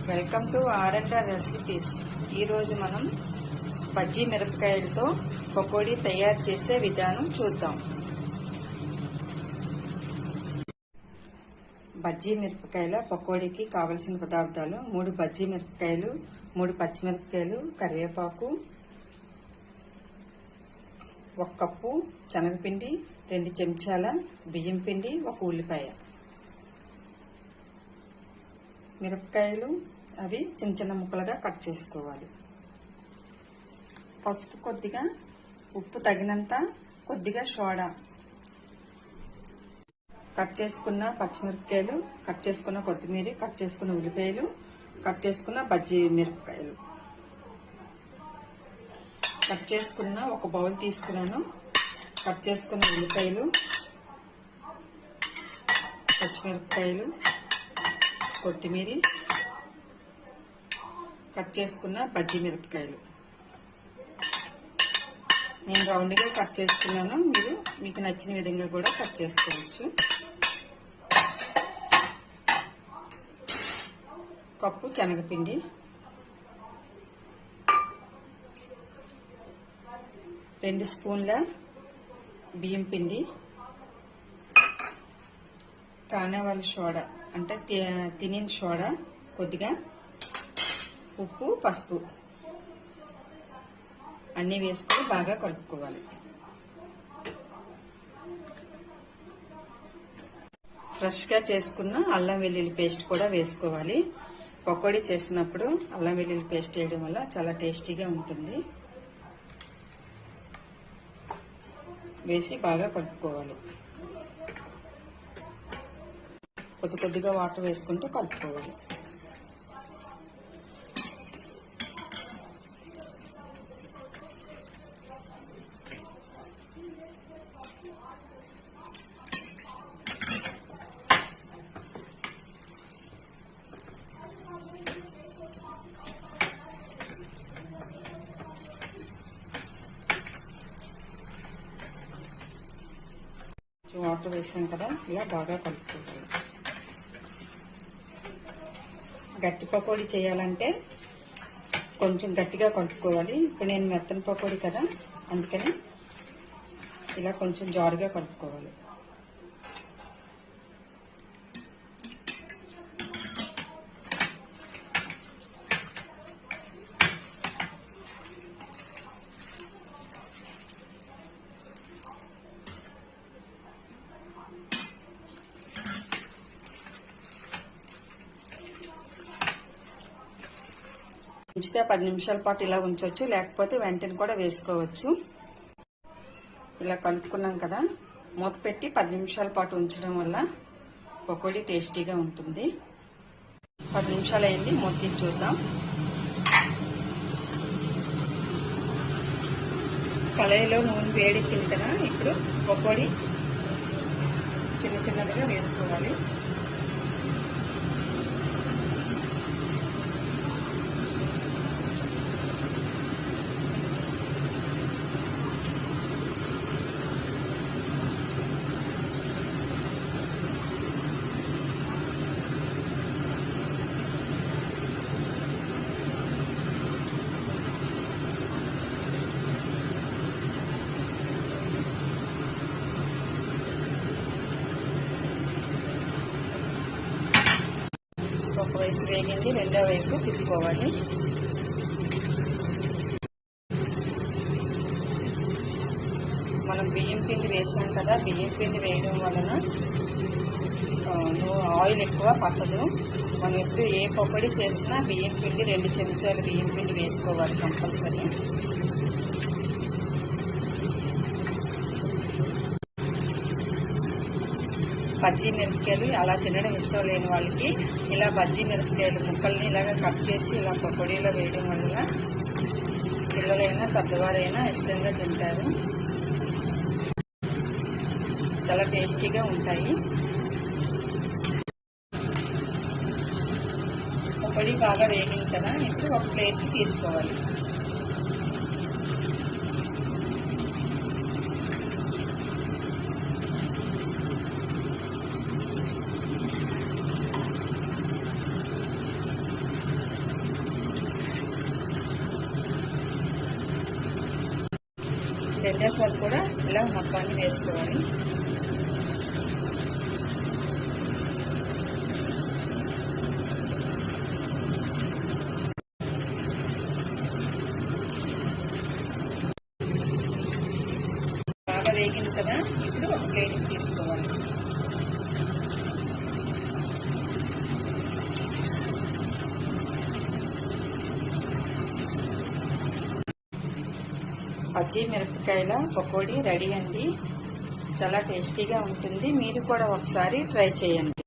Welcome to ఆర్&ఆర్ recipes. ఈరోజు మనం బజ్జీ మిరపకాయలతో పకోడీ తయారు చేసే విధానం చూద్దాం. బజ్జీ మిరపకాయల పకోడీకి కావలసిన పదార్థాలు: 3 బజ్జీ మిరపకాయలు, 3 పచ్చిమిరపకాయలు, కరివేపాకు, 1 కప్పు శనగపిండి, 2 చెంచాల బియ్యం పిండి, 1 ఉల్లిపాయ. మిరపకాయలు అవి చిన్న చిన్న ముక్కలుగా కట్ చేసుకోవాలి. పసుపు కొద్దిగా, ఉప్పు తగినంత, కొద్దిగా సోడా, కట్ చేసుకున్న పచ్చిమిరపకాయలు, కట్ చేసుకున్న కొత్తిమీర, కట్ చేసుకున్న ఉల్లిపాయలు, కట్ చేసుకున్న బజ్జీ మిరపకాయలు, కట్ చేసుకున్న 1 బౌల్ తీసుకున్నాను. కట్ చేసుకున్న ఉల్లిపాయలు, పచ్చిమిరపకాయలు, కొత్తిమీర, కట్ చేసుకున్న బజ్జీ మిరపకాయలు. నేను రౌండ్గా కట్ చేసుకున్నాను. మీకు నచ్చిన విధంగా కూడా కట్ చేసుకోవచ్చు. కప్పు శనగపిండి, 2 స్పూన్ల బియ్యం పిండి, కానేవాళ్ళ సోడా అంటే తినిన సోడా కొద్దిగా, ఉప్పు, పసుపు అన్నీ వేసుకొని బాగా కలుపుకోవాలి. ఫ్రెష్గా చేసుకున్న అల్లం వెల్లుల్లి పేస్ట్ కూడా వేసుకోవాలి. పకోడీ చేసినప్పుడు అల్లం వెల్లుల్లి పేస్ట్ వేయడం వల్ల చాలా టేస్టీగా ఉంటుంది. వేసి బాగా కలుపుకోవాలి. కొద్దిగా వాటర్ వేసుకుంటూ కలుపుకోవాలి. వాటర్ వేసాం కదా, ఇలా బాగా కలుపుకోవాలి. గట్టి పకోడీ చేయాలంటే కొంచెం గట్టిగా కలుపుకోవాలి. ఇప్పుడు నేను మెత్తని పకోడీ కదా, అందుకని ఇలా కొంచెం జారుగా కలుపుకోవాలి. ఉంచితే 10 నిమిషాల పాటు ఇలా ఉంచవచ్చు, లేకపోతే వెంటనే కూడా వేసుకోవచ్చు. ఇలా కలుపుకున్నాం కదా, మూత పెట్టి 10 నిమిషాల పాటు ఉంచడం వల్ల పకోడీ టేస్టీగా ఉంటుంది. 10 నిమిషాలు అయింది, మూత తీసి చూద్దాం. కళాయిలో నూనె వేడెక్కింది కదా, ఇప్పుడు పకోడీ చిన్న చిన్నదిగా వేసుకోవాలి. ఒకవైపు వేగింది, రెండో వైపు తిప్పుకోవాలి. మనం బియ్యం పిండి వేసాం కదా, బియ్యం పిండి వేయడం వలన ఆయిల్ ఎక్కువ పట్టదు. మనం ఎప్పుడు ఏ పకోడీ చేసినా బియ్యం పిండి 2 చెంచాలు బియ్యం పిండి వేసుకోవాలి కంపల్సరీ. బజ్జీ మిరపకాయలు అలా తినడం ఇష్టం లేని వాళ్ళకి ఇలా బజ్జీ మిరపకాయలు ముక్కల్ని ఇలాగ కట్ చేసి ఇలా పకోడీలో వేయడం వల్ల పిల్లలైనా పెద్దవారైనా ఇష్టంగా తింటారు. చాలా టేస్టీగా ఉంటాయి. పకోడీ బాగా వేగింది కదా, ఇప్పుడు ఒక ప్లేట్కి తీసుకోవాలి. రెండోసారి కూడా ఇలా మొత్తాన్ని వేసుకోవాలి. బాగా వేగింది కదా, ఇప్పుడు ఒక ప్లేట్కి తీసుకోవాలి. పచ్చి మిరపకాయల పకోడీ రెడీ అండి. చాలా టేస్టీగా ఉంటుంది. మీరు కూడా ఒకసారి ట్రై చేయండి.